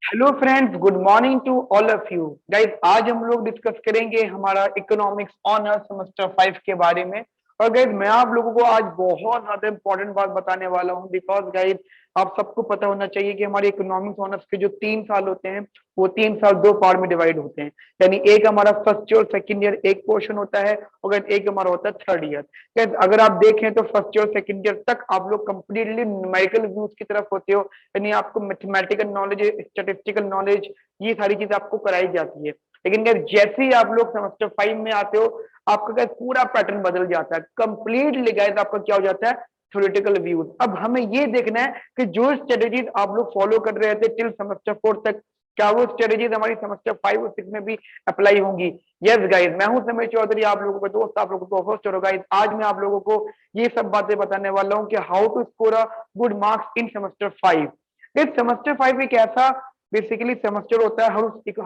Hello friends, good morning to all of you guys. आज हम लोग डिस्कस करेंगे हमारा इकोनॉमिक्स ऑनर्स सेमेस्टर 5 के बारे में। और गाइस मैं आप लोगों को आज बहुत ज्यादा इंपॉर्टेंट बात बताने वाला हूं, बिकॉज गाइस आप सबको पता होना चाहिए कि हमारे इकोनॉमिक्स ऑनर्स के जो 3 साल होते हैं वो 3 साल दो पार्ट में डिवाइड होते हैं। यानी एक हमारा फर्स्ट ईयर सेकंड ईयर एक पोर्शन होता है, और एक हमारा होता है थर्ड ईयर। गाइस अगर आप देखें तो फर्स्ट ईयर सेकंड ईयर तक आप लोग कंप्लीटली न्यूमेरिकल व्यूज की तरफ होते हो, यानी आपको मैथमेटिकल नॉलेज, स्टैटिस्टिकल नॉलेज, ये सारी चीजें आपको कराई जाती है। लेकिन अगर जैसे ही आप लोग सेमेस्टर 5 में आते हो, आपका क्या पूरा पैटर्न बदल जाता है कंप्लीटली। गाइस आपका क्या हो जाता है, थ्योरेटिकल व्यूज। अब हमें ये देखना है कि जो स्ट्रेटेजीज आप लोग फॉलो कर रहे थे टिल सेमेस्टर 4 तक, क्या वो स्ट्रेटेजीज हमारी सेमेस्टर 5 और 6 में भी अप्लाई होंगी। यस गाइस, मैं हूं समय चौधरी, आप लोगों का दोस्त, आप लोगों को होस्ट हो। गाइस आज मैं आप लोगों को ये सब बातें बताने वाला हूं कि how to score a good marks in semester 5। इस सेमेस्टर 5 एक ऐसा बेसिकली सेमेस्टर होता है हर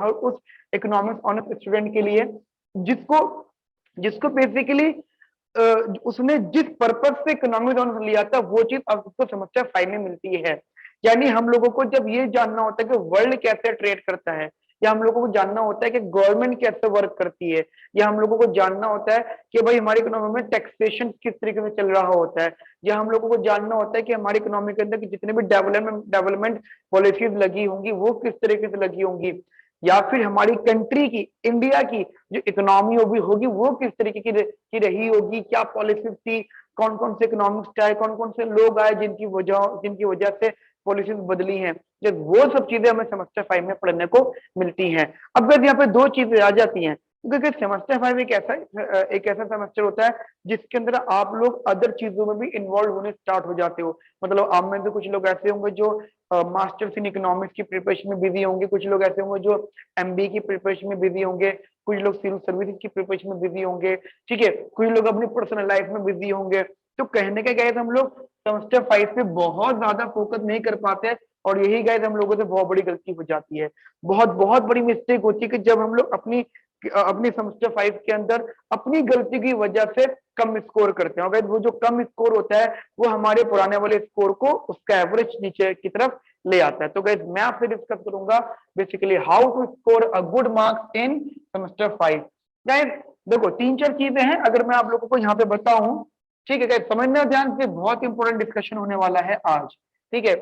उस इकोनॉमिक्स ऑनर्स स्टूडेंट के लिए जिसको जिसको बेसिकली उसने जिस पर्पज से इकोनॉमिक्स ऑनर्स लिया था वो चीज अब उसको सेमेस्टर 5 में मिलती है। यानी हम लोगों को जब ये जानना होता है कि वर्ल्ड कैसे ट्रेड करता है, या हम लोगों को जानना होता है कि गवर्नमेंट कैसे वर्क करती है, या हम लोगों को जानना होता है कि भाई हमारी इकोनॉमी में टैक्सेशन किस तरीके से चल रहा होता है, या हम लोगों को जानना होता है कि हमारी इकोनॉमी के अंदर की जितने भी डेवलपमेंट पॉलिसीज लगी होंगी वो किस तरीके से लगी होंगी, या फिर हमारी कंट्री की, इंडिया की जो इकोनॉमी होगी वो किस तरीके की रही होगी, क्या पॉलिसीज थी, कौन कौन से इकोनॉमिक्स आए, कौन कौन से लोग आए जिनकी वजह से पॉलिसीज बदली हैं। जब वो सब चीजें हमें सेमेस्टर 5 में पढ़ने को मिलती हैं। अब अगर यहाँ पे दो चीजें आ जाती हैं, क्योंकि सेमेस्टर 5 एक ऐसा सेमेस्टर होता है जिसके अंदर आप लोग अदर चीजों में भी इन्वॉल्व होने स्टार्ट हो जाते हो। मतलब आप में से कुछ लोग ऐसे होंगे जो मास्टर्स इन इकोनॉमिक्स की प्रिपरेशन में बिजी होंगे, कुछ लोग ऐसे होंगे जो एमबीए की प्रिपरेशन में बिजी होंगे, कुछ लोग सिविल सर्विसेज की प्रिपरेशन में बिजी होंगे, ठीक है, कुछ लोग अपनी पर्सनल लाइफ में बिजी होंगे। तो कहने का गाइस हम लोग सेमेस्टर 5 पे बहुत ज्यादा फोकस नहीं कर पाते, और यही गाइस हम लोगों से बहुत बड़ी गलती हो जाती है। बहुत बहुत बड़ी मिस्टेक होती है कि जब हम लोग अपनी अपनी सेमेस्टर 5 के अंदर अपनी गलती की वजह से कम स्कोर करते हैं, और गाइस वो जो कम स्कोर होता है वो हमारे पुराने वाले स्कोर को उसका एवरेज नीचे की तरफ ले आता है। तो गाइस मैं आपसे डिस्कस करूंगा basically how to score a good marks in semester 5। Guys देखो तीन चार चीजें हैं, अगर मैं आप लोगों को यहाँ पे बताऊं, ठीक है गाइस, समझना ध्यान से, बहुत इंपॉर्टेंट डिस्कशन होने वाला है आज, ठीक है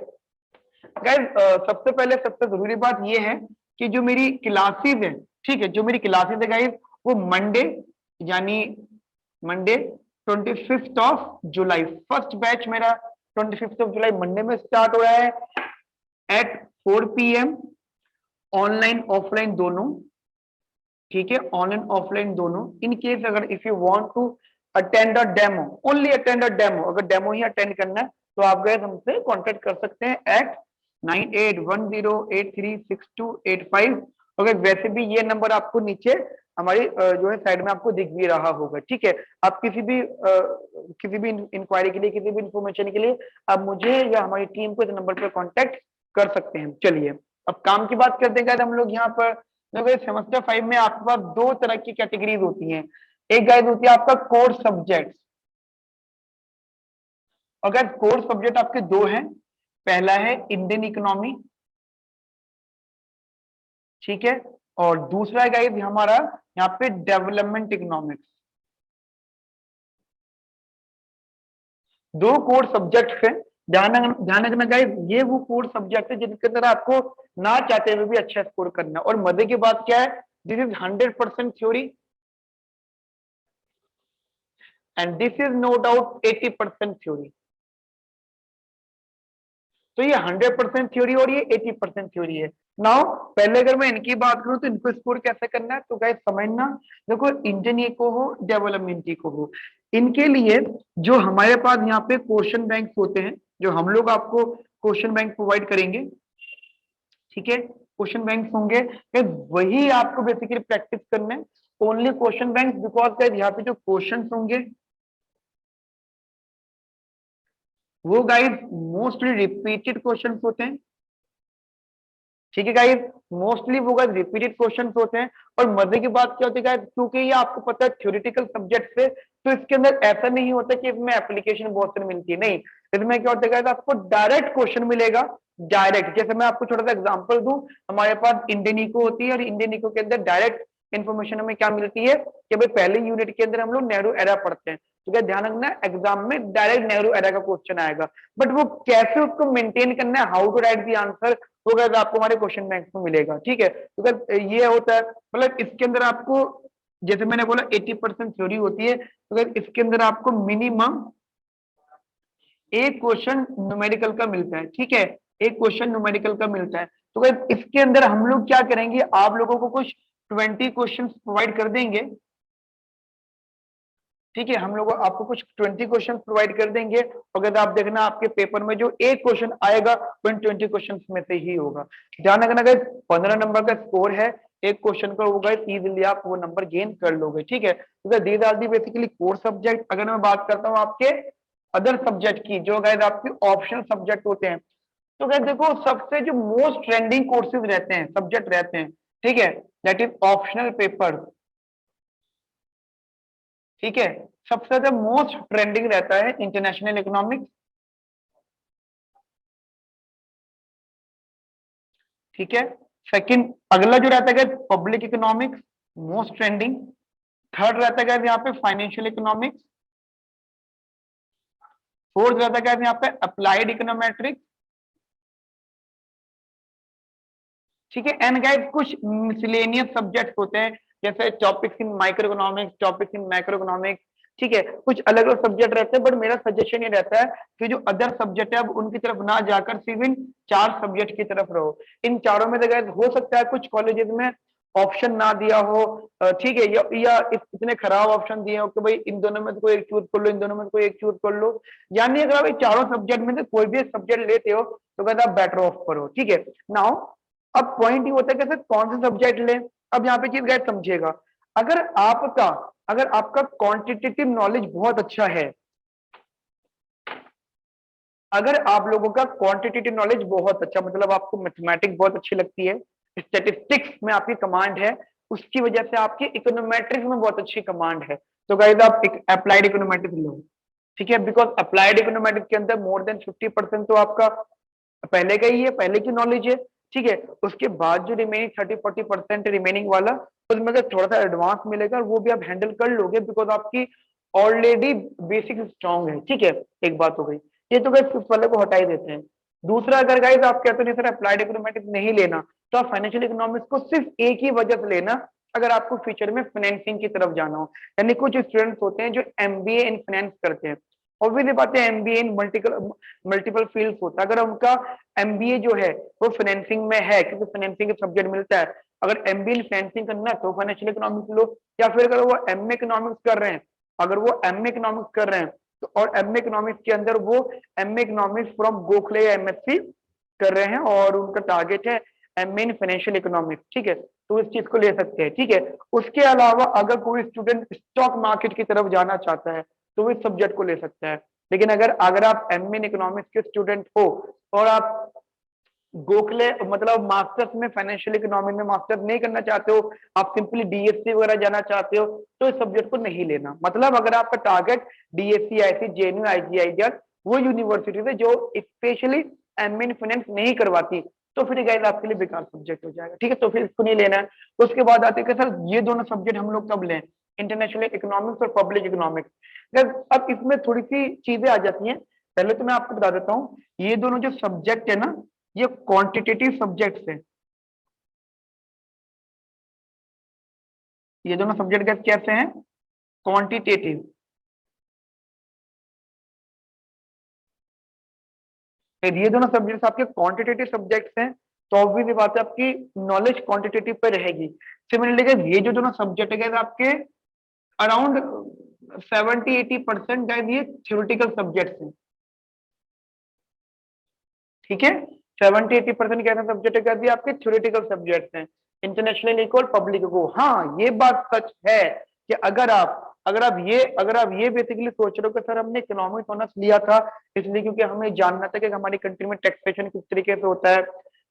गाइस। सबसे पहले सबसे जरूरी बात यह है कि जो मेरी क्लासेस है, ठीक है, जो मेरी क्लासेस है गाइस, वो मंडे, यानी मंडे 25 जुलाई, फर्स्ट बैच मेरा 25 जुलाई मंडे में स्टार्ट हो रहा है एट 4 PM, ऑनलाइन ऑफलाइन दोनों, ठीक है, ऑनलाइन ऑफलाइन दोनों। इन केस अगर if you want to attend a demo, only attend a demo, अगर डेमो ही अटेंड करना है तो आप गए हमसे कांटेक्ट कर सकते हैं एट 9810836285। अगर वैसे भी ये नंबर आपको नीचे हमारी जो है साइड में आपको दिख भी रहा होगा, ठीक है। आप किसी भी इंक्वायरी के लिए, किसी भी इंफॉर्मेशन के लिए आप मुझे या हमारी टीम को इस नंबर पर कांटेक्ट कर सकते हैं। चलिए अब काम की बात करते हैं हम लोग यहाँ पर। देखो सेमेस्टर 5 में आपके पास दो तरह की कैटेगरीज होती हैं। एक गाइड होती है आपका कोर सब्जेक्ट। अगर कोर सब्जेक्ट आपके दो हैं, पहला है इंडियन इकोनॉमी, ठीक है, और दूसरा है गाइड हमारा यहाँ पे डेवलपमेंट इकोनॉमिक्स। दो कोर सब्जेक्ट है। ध्यान रखना गाइस, ये वो कोर सब्जेक्ट है जिनके अंदर आपको ना चाहते हुए भी अच्छा स्कोर करना है। और मजे की बात क्या है, this is 100% theory and this is no doubt 80% theory. तो ये 100% थ्योरी और ये 80% थ्योरी है। नाउ पहले अगर मैं इनकी बात करूं तो इनको स्कोर कैसे करना है, तो गाइस समझना। देखो इंडियन इको हो, डेवलपमेंट इको हो, इनके लिए जो हमारे पास यहाँ पे क्वेश्चन बैंक होते हैं, जो हम लोग आपको क्वेश्चन बैंक प्रोवाइड करेंगे, ठीक है, क्वेश्चन बैंक होंगे, वही आपको बेसिकली प्रैक्टिस करना है। ओनली क्वेश्चन बैंक, बिकॉज यहाँ पे जो क्वेश्चन होंगे वो गाइस मोस्टली रिपीटेड क्वेश्चंस होते हैं। ठीक है गाइस, मोस्टली वो गाइस रिपीटेड क्वेश्चंस होते हैं। और मजे की बात क्या होती है गाइस, क्योंकि ये आपको पता है थ्योरेटिकल सब्जेक्ट से, तो इसके अंदर ऐसा नहीं होता कि इसमें एप्लीकेशन बहुत सारी मिलती है, नहीं। इसमें क्या होता है गाइस, आपको डायरेक्ट क्वेश्चन मिलेगा, डायरेक्ट। जैसे मैं आपको छोटा सा एग्जांपल दूं, हमारे पास इंडियन इको होती है, और इंडियन इको के अंदर डायरेक्ट इन्फॉर्मेशन हमें क्या मिलती है कि भाई पहले यूनिट के अंदर हम लोग नेहरू एरा पढ़ते हैं, तो क्या ध्यान रखना, एग्जाम में डायरेक्ट नेहरू एरा का क्वेश्चन आएगा। बट वो कैसे उसको मेंटेन करना है, how to write the answer, वो अगर आपको हमारे क्वेश्चन बैंक में मिलेगा। ठीक है, तो अगर ये होता है, मतलब इसके अंदर आपको, जैसे मैंने बोला 80% थ्योरी होती है, तो अगर इसके अंदर आपको मिनिमम एक क्वेश्चन न्यूमेरिकल का मिलता है। ठीक है, एक क्वेश्चन न्यूमेरिकल का मिलता है। तो अगर इसके अंदर हम लोग क्या करेंगे, आप लोगों को कुछ 20 क्वेश्चन प्रोवाइड कर देंगे। ठीक है, हम लोग आपको कुछ 20 क्वेश्चन प्रोवाइड कर देंगे। अगर आप देखना आपके पेपर में जो एक क्वेश्चन आएगा वो इन 20 क्वेश्चन में से ही होगा। ध्यान रखना, अगर 15 नंबर का स्कोर है एक क्वेश्चन का होगा, इजीली आप वो नंबर गेन कर लोगे। ठीक है, तो these are the basically core subject. अगर मैं बात करता हूँ आपके अदर सब्जेक्ट की, जो गाइस आपके ऑप्शनल सब्जेक्ट होते हैं, तो गाइस देखो सबसे जो मोस्ट ट्रेंडिंग कोर्सेज रहते हैं, सब्जेक्ट रहते हैं, ठीक है, दैट इज ऑप्शनल पेपर। ठीक है, सबसे ज्यादा मोस्ट ट्रेंडिंग रहता है इंटरनेशनल इकोनॉमिक्स। ठीक है, सेकंड अगला जो रहता है public economics, most trending. Third रहता है यहाँ पे फाइनेंशियल इकोनॉमिक्स। फोर्थ रहता है यहाँ पे अप्लाइड इकोनोमेट्रिक्स। ठीक है, एंड गाइस कुछ मिसलेनियस सब्जेक्ट होते हैं, जैसे topics in micro economics, topics in macro economics. ठीक है, कुछ अलग अलग सब्जेक्ट रहते हैं, बट मेरा सजेशन ये रहता है कि जो अदर सब्जेक्ट है अब उनकी तरफ ना जाकर सिर्फ इन 4 सब्जेक्ट की तरफ रहो। इन चारों में तो गाइस हो सकता है कुछ कॉलेजेस में ऑप्शन ना दिया हो, ठीक है, या इतने खराब ऑप्शन दिए हो कि भाई इन दोनों में से कोई एक चूज कर लो, इन दोनों में से कोई एक चूज कर लो। यानी अगर आप ये चारों सब्जेक्ट में से कोई भी सब्जेक्ट लेते हो तो गाइस आप बेटर ऑफ करो। ठीक है, नाउ अब पॉइंट ये होता है कि सर कौन से सब्जेक्ट लें। अब यहाँ पे चीज गाइस समझिएगा, अगर आपका अगर आपका क्वांटिटेटिव नॉलेज बहुत अच्छा है, अगर आप लोगों का क्वांटिटेटिव नॉलेज बहुत अच्छा, मतलब आपको मैथमेटिक्स बहुत अच्छी लगती है, स्टैटिस्टिक्स में आपकी कमांड है, उसकी वजह से आपकी इकोनोमेट्रिक्स में बहुत अच्छी कमांड है, तो गाइस आप एक अप्लाइड इकोनोमेट्रिक्स लो। ठीक है, बिकॉज अप्लाइड इकोनोमेट्रिक्स के अंदर मोर देन 50% तो आपका पहले का ही है, पहले की नॉलेज है। ठीक है, उसके बाद जो रिमेनिंग 30-40% रिमेनिंग वाला, उसमें अगर थोड़ा सा एडवांस मिलेगा वो भी आप हैंडल कर लोगे, बिकॉज आपकी ऑलरेडी बेसिक स्ट्रांग है। ठीक है, एक बात हो गई, ये तो गाइस इस वाले को हटा ही देते हैं। दूसरा, अगर गाइस आप कहते हो नहीं सर अप्लाइड इकोनॉमिक्स नहीं लेना, तो आप फाइनेंशियल इकोनॉमिक्स को सिर्फ एक ही वजह से लेना, अगर आपको फ्यूचर में फाइनेंसिंग की तरफ जाना हो। यानी कुछ स्टूडेंट्स होते हैं जो एमबीए इन फाइनेंस करते हैं, ऑब्वियसली बात है एमबीए इन मल्टीपल फील्ड होता है, अगर उनका एमबीए जो है वो फाइनेंसिंग में है, क्योंकि फाइनेंसिंग का सब्जेक्ट मिलता है, अगर एमबीए इन फाइनेंसिंग करना है तो फाइनेंशियल इकोनॉमिक्स लो। या फिर अगर वो एमए इकोनॉमिक्स कर रहे हैं, अगर वो एमए इकोनॉमिक्स कर रहे हैं तो, और एमए इकोनॉमिक्स के अंदर वो एमए इकोनॉमिक्स फ्रॉम गोखले या एमएससी कर रहे हैं और उनका टारगेट है एमए इन फाइनेंशियल इकोनॉमिक्स। ठीक है, तो इस चीज को ले सकते हैं। ठीक है, उसके अलावा अगर कोई स्टूडेंट स्टॉक मार्केट की तरफ जाना चाहता है तो वो इस सब्जेक्ट को ले सकता है। लेकिन अगर अगर आप एमए इन इकोनॉमिक्स के स्टूडेंट हो और आप गोखले मतलब मास्टर्स में फाइनेंशियल इकोनॉमी में मास्टर्स नहीं करना चाहते हो, आप सिंपली डीएससी वगैरह जाना चाहते हो, तो इस सब्जेक्ट को नहीं लेना। मतलब अगर आपका target DSC, IC, JNU, IGIDR वो यूनिवर्सिटी है जो स्पेशली एमए इन फाइनेंस नहीं करवाती, तो फिर गाइस आपके लिए बेकार सब्जेक्ट हो जाएगा। ठीक है, तो फिर इसको नहीं लेना है। उसके बाद आते हैं कि सर ये दोनों सब्जेक्ट हम लोग कब लें, इंटरनेशनल इकोनॉमिक्स और पब्लिक इकोनॉमिक्स। अब इसमें थोड़ी सी चीजें आ जाती हैं। पहले तो मैं आपको बता देता हूँ, ये दोनों जो सब्जेक्ट है ना, ये क्वांटिटेटिव सब्जेक्ट्स हैं। ये दोनों सब्जेक्ट कैसे हैं, क्वांटिटेटिव। ये दोनों सब्जेक्ट्स आपके क्वांटिटेटिव सब्जेक्ट्स हैं, तो ऑब्वियसली बात है आपकी नॉलेज क्वांटिटेटिव पे रहेगी। सिमिलरली ये जो दोनों सब्जेक्ट है आपके अराउंड 70-80% गाइस ये थ्योरेटिकल सब्जेक्ट्स हैं। ठीक है, 70-80% कैसे सब्जेक्ट कर दिया आपके थ्योरेटिकल सब्जेक्ट्स हैं, इंटरनेशनल इको और पब्लिक इको। हाँ ये बात सच है कि अगर आप ये बेसिकली सोच रहे हो कि सर हमने इकोनॉमिक्स ऑनर्स लिया था इसलिए क्योंकि हमें जानना था कि हमारी कंट्री में टैक्सेशन किस तरीके से होता है,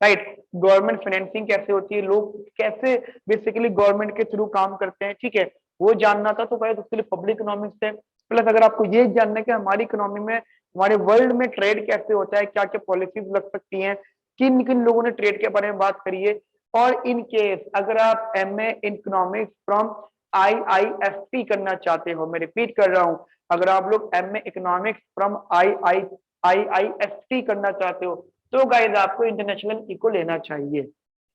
राइट। गवर्नमेंट फाइनेंसिंग कैसे होती है, लोग कैसे बेसिकली गवर्नमेंट के थ्रू काम करते हैं, ठीक है, वो जानना था। तो गाइस उसके लिए पब्लिक इकोनॉमिक्स है। प्लस अगर आपको ये जानना है कि हमारी इकोनॉमी में, हमारे वर्ल्ड में ट्रेड कैसे होता है, क्या क्या पॉलिसीज लग सकती हैं, किन किन लोगों ने ट्रेड के बारे में बात करी है। और इन केस अगर आप एमए इकोनॉमिक्स फ्रॉम आईआईएसटी करना चाहते हो, मैं रिपीट कर रहा हूं, अगर आप लोग एमए इकोनॉमिक्स फ्रॉम आईआईएसटी करना चाहते हो, तो गाइस आपको इंटरनेशनल इको लेना चाहिए,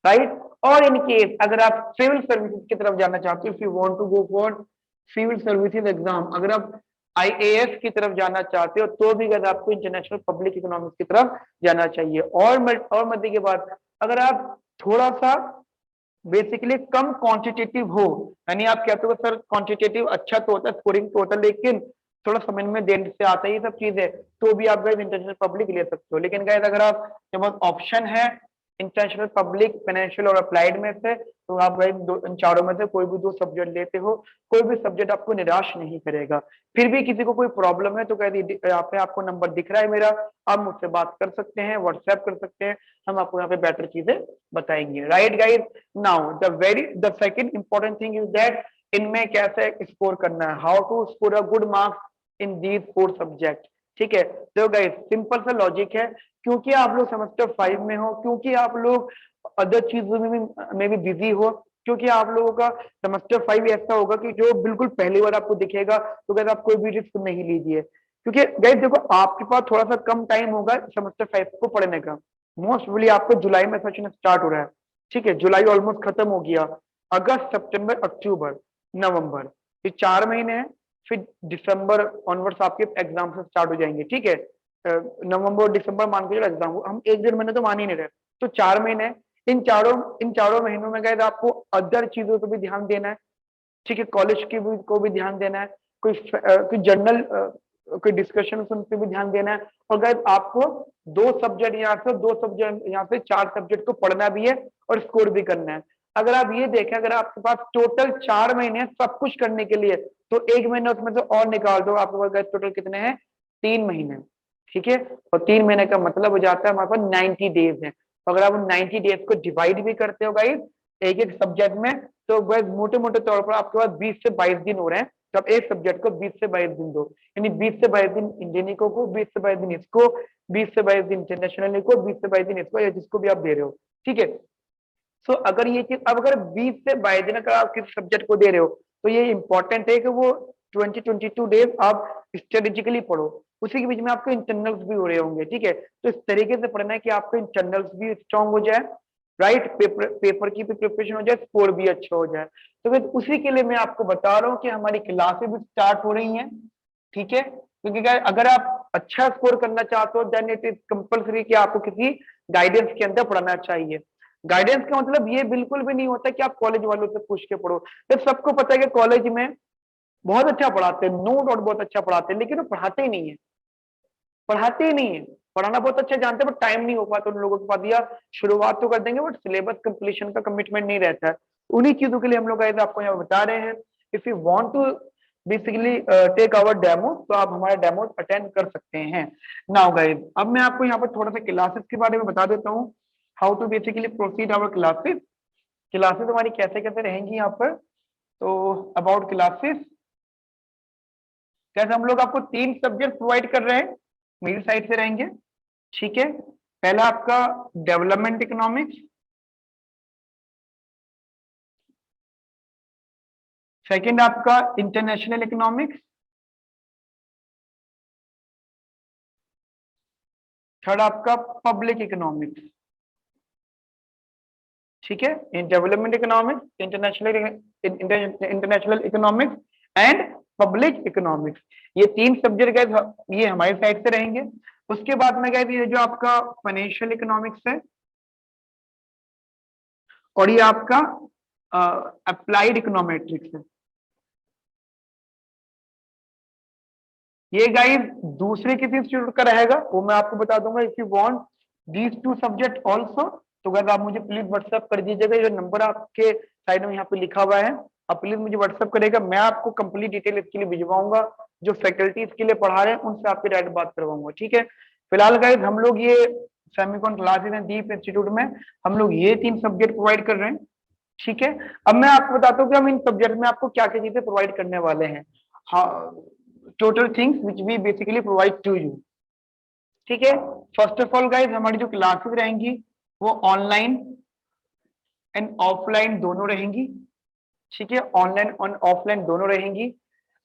राइट। और इन केस अगर आप सिविल सर्विसेज की तरफ जाना चाहते हो, if you want to go for civil services exam, अगर आप आईएएस की तरफ जाना चाहते हो, तो भी गाइस आपको इंटरनेशनल पब्लिक इकोनॉमिक्स की तरफ जाना चाहिए। और मध्य के बाद अगर आप थोड़ा सा बेसिकली कम क्वांटिटेटिव हो, यानी आप कहते हो सर क्वांटिटेटिव अच्छा तो होता है, स्कोरिंग तो होता है, लेकिन थोड़ा समझ में देर से आता है ये सब चीजें, तो भी आप गाइस इंटरनेशनल पब्लिक ले सकते हो। लेकिन गाइस अगर आप के पास ऑप्शन है इंटरनेशनल पब्लिक, फाइनेंशियल और अप्लाइड में से, तो आप गाइस इन चारों में से कोई भी 2 सब्जेक्ट लेते हो, कोई भी सब्जेक्ट आपको निराश नहीं करेगा। फिर भी किसी को कोई प्रॉब्लम है तो गाइस यहाँ पे आपको नंबर दिख रहा है मेरा, आप मुझसे बात कर सकते हैं, व्हाट्सएप कर सकते हैं, हम आपको यहाँ पे बेटर चीजें बताएंगे, right guys. Now the second important thing is that इनमें कैसे स्कोर करना है, how to score a good marks in these 4 subject, ठीक है। तो गाइस सिंपल सा लॉजिक है, क्योंकि आप लोग सेमेस्टर 5 में हो, क्योंकि आप लोग अदर चीजों में भी बिजी हो, क्योंकि आप लोगों का सेमेस्टर 5 ऐसा होगा कि जो बिल्कुल पहली बार आपको दिखेगा, तो गाइस आप कोई भी रिस्क नहीं लीजिए, क्योंकि गाइस देखो आपके पास थोड़ा सा कम टाइम होगा सेमेस्टर 5 को पढ़ने का। मोस्ट प्रोबेबली आपको जुलाई में सेशन स्टार्ट हो रहा है, ठीक है, जुलाई ऑलमोस्ट खत्म हो गया, अगस्त सितंबर अक्टूबर नवंबर, ये 4 महीने हैं। फिर दिसंबर ऑनवर्ड्स आपके एग्जाम से स्टार्ट हो जाएंगे, ठीक है। नवंबर और दिसंबर मान के चलो एग्जाम, हम 1-1.5 महीने तो मान ही नहीं रहे, तो 4 महीने। इन चारों महीनों में गए आपको अदर चीजों पर भी ध्यान देना है, ठीक है, कॉलेज की भी को भी ध्यान देना है, कोई जर्नल कोई डिस्कशन उन पे भी ध्यान देना है। और गाइस आपको 2 सब्जेक्ट यहाँ से, 2 सब्जेक्ट यहाँ से, 4 सब्जेक्ट को पढ़ना भी है और स्कोर भी करना है। अगर आप ये देखें, अगर आपके पास टोटल 4 महीने सब कुछ करने के लिए, तो 1 महीना उसमें से और निकाल दो, आपके पास गाइस टोटल कितने हैं, 3 महीने, ठीक है। और 3 महीने का मतलब हो जाता है हमारे पास 90 डेज है। अगर आप उन 90 डेज को डिवाइड भी करते हो गाइस एक एक सब्जेक्ट में, तो गाइस मोटे मोटे तौर पर आपके पास 20 से 22 दिन हो रहे हैं। तो आप एक सब्जेक्ट को 20 से 22 दिन दो, यानी 20 से 22 दिन इंडियन इको को, 20 से 22 दिन इसको, 20 से 22 दिन इंटरनेशनल इको, 20 से 22 दिन इसको, या जिसको भी आप दे रहे हो, ठीक है। सो अगर ये चीज, अब अगर 20 से 22 दिन अगर आप किसी सब्जेक्ट को दे रहे हो, तो ये इंपॉर्टेंट है कि वो 20-22 डेज आप स्ट्रेटेजिकली पढ़ो, उसी के बीच में आपके इंटरनल्स भी हो रहे होंगे, ठीक है। तो इस तरीके से पढ़ना है कि आपके इंटरनल्स भी स्ट्रांग हो जाए, राइट, पेपर की भी प्रिपरेशन हो जाए, स्कोर भी अच्छा हो जाए। तो फिर उसी के लिए मैं आपको बता रहा हूँ कि हमारी क्लासेस भी स्टार्ट हो रही हैं, ठीक है, क्योंकि अगर आप अच्छा स्कोर करना चाहते हो, देन इट इज कंपल्सरी कि आपको किसी गाइडेंस के अंदर पढ़ना चाहिए। गाइडेंस का मतलब ये बिल्कुल भी नहीं होता कि आप कॉलेज वालों से पूछ के पढ़ो। जब सबको पता है कि कॉलेज में बहुत अच्छा पढ़ाते हैं, नो डाउट बहुत अच्छा पढ़ाते हैं, लेकिन वो पढ़ाते ही नहीं है, पढ़ाते ही नहीं है। पढ़ाना बहुत अच्छा जानते हैं, बट टाइम नहीं हो पाता उन लोगों के पास, या शुरुआत तो कर देंगे बट सिलेबस कंप्लीशन का कमिटमेंट नहीं रहता है। उन्हीं चीजों के लिए हम लोग आपको यहाँ बता रहे हैं। If you want to basically take our demo, तो आप हमारे डेमो अटेंड कर सकते हैं। नाउ गाइस, अब मैं आपको यहाँ पर थोड़ा सा क्लासेस के बारे में बता देता हूँ, how to basically proceed our classes. Classes हमारी कैसे कैसे रहेंगी यहाँ पर। तो अबाउट क्लासेस, कैसे हम लोग आपको 3 सब्जेक्ट प्रोवाइड कर रहे हैं, मेरी साइड से रहेंगे, ठीक है। पहला आपका डेवलपमेंट इकोनॉमिक्स, सेकंड आपका इंटरनेशनल इकोनॉमिक्स, थर्ड आपका पब्लिक इकोनॉमिक्स, ठीक है। In development economics, international economics and public economics, ये 3 सब्जेक्ट गए ये हमारी साइड से रहेंगे। उसके बाद में गए ये जो आपका फाइनेंशियल इकोनॉमिक्स है, और ये आपका अप्लाइड इकोनॉमेट्रिक्स है। ये गाइस दूसरे किसी इंस्टीट्यूट का रहेगा, वो मैं आपको बता दूंगा। If you want these 2 subject also, तो गाइस आप मुझे प्लीज व्हाट्सएप कर दीजिएगा, ये नंबर आपके साइड में यहाँ पे लिखा हुआ है, आप प्लीज मुझे व्हाट्सएप करेगा, मैं आपको कंप्लीट डिटेल इसके लिए भिजवाऊंगा, जो फैकल्टी इसके लिए पढ़ा रहे हैं उनसे आपकी डायरेक्ट बात करवाऊंगा, ठीक है। फिलहाल गाइस हम लोग ये Semicon classes and Deep institute में हम लोग ये 3 सब्जेक्ट प्रोवाइड कर रहे हैं। ठीक है, अब मैं आपको बताता हूँ कि हम इन सब्जेक्ट में आपको क्या क्या चीजें प्रोवाइड करने वाले हैं। हाँ, total things which we basically provide to you. ठीक है, फर्स्ट ऑफ ऑल गाइज हमारी जो क्लासेस रहेंगी वो ऑनलाइन एंड ऑफलाइन दोनों रहेंगी। ठीक है, ऑनलाइन और ऑफलाइन दोनों रहेंगी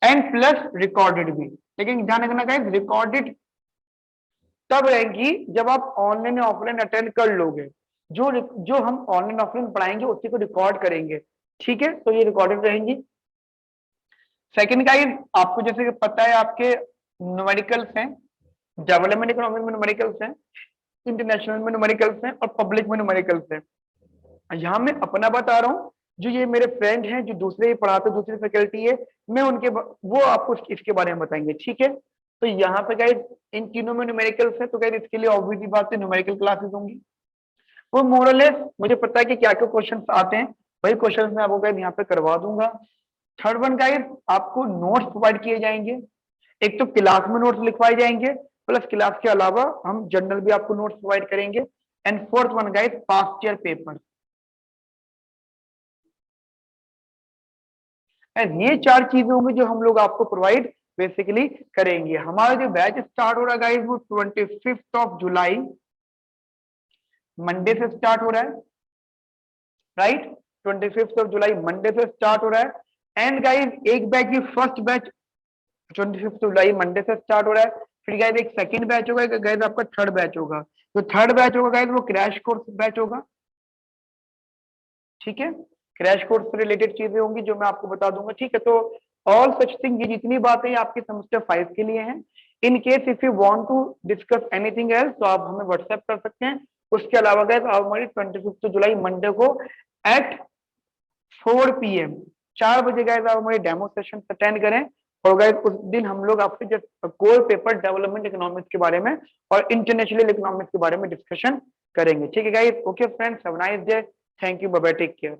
एंड प्लस रिकॉर्डेड भी। लेकिन ध्यान रखना गाइज, रिकॉर्डेड तब रहेंगी जब आप ऑनलाइन या ऑफलाइन अटेंड कर लोगे। जो जो हम ऑनलाइन ऑफलाइन पढ़ाएंगे उसी को रिकॉर्ड करेंगे। ठीक है, तो ये रिकॉर्डेड रहेंगी। सेकंड गाइज, आपको जैसे कि पता है आपके न्यूमेरिकल्स हैं, डेवलपमेंट इकोनॉमिक में न्यूमेरिकल्स हैं, इंटरनेशनल में न्यूमेरिकल्स हैं और पब्लिक में न्यूमेरिकल्स हैं। यहाँ मैं अपना बता रहा हूँ, जो ये मेरे फ्रेंड हैं जो दूसरे पढ़ाते दूसरी फैकल्टी है, मैं उनके वो आपको इसके बारे में बताएंगे। ठीक है, तो यहाँ पे गाइज इन तीनों में न्यूमेरिकल्स है, तो गाइज इसके लिए ऑब्वियसली बात है न्यूमेरिकल क्लासेस होंगी। वो मोरलेस मुझे पता है कि क्या क्या क्वेश्चन आते हैं, वही क्वेश्चन मैं आपको गाइज यहाँ पे करवा दूंगा। थर्ड वन गाइज, आपको नोट्स प्रोवाइड किए जाएंगे। एक तो क्लास में नोट्स लिखवाए जाएंगे, प्लस क्लास के अलावा हम जनरल भी आपको नोट्स प्रोवाइड करेंगे। And fourth one guys, past year paper. And ये 4 चीजें होंगी जो हम लोग आपको प्रोवाइड बेसिकली करेंगे। हमारा जो बैच स्टार्ट हो रहा है गाइज वो 25 ऑफ जुलाई मंडे से स्टार्ट हो रहा है, राइट। 25 ऑफ जुलाई मंडे से स्टार्ट हो रहा है। एंड गाइज एक बैच, ये फर्स्ट बैच 25 जुलाई मंडे से स्टार्ट हो रहा है। फिर गाइज एक सेकंड बैच होगा, गाइज आपका थर्ड बैच होगा। तो थर्ड बैच होगा गाइज वो क्रैश कोर्स बैच होगा। ठीक है, क्रैश कोर्स से रिलेटेड चीजें होंगी जो मैं आपको बता दूंगा। ठीक है, तो ऑल सच थिंग, ये जितनी बातें आपके सेमेस्टर 5 के लिए हैं। In case if you want to discuss anything else तो आप हमें व्हाट्सएप कर सकते हैं। उसके अलावा गाइस आप हमारी 25 जुलाई मंडे को एट 4 PM 4 बजे गाइस आप हमारे डेमो सेशन अटेंड करें। और गाइस उस दिन हम लोग आपसे just core paper development economics के बारे में और इंटरनेशनल इकोनॉमिक्स के बारे में डिस्कशन करेंगे। ठीक है guys, okay friends, have a nice day, thank you, bye bye, take care.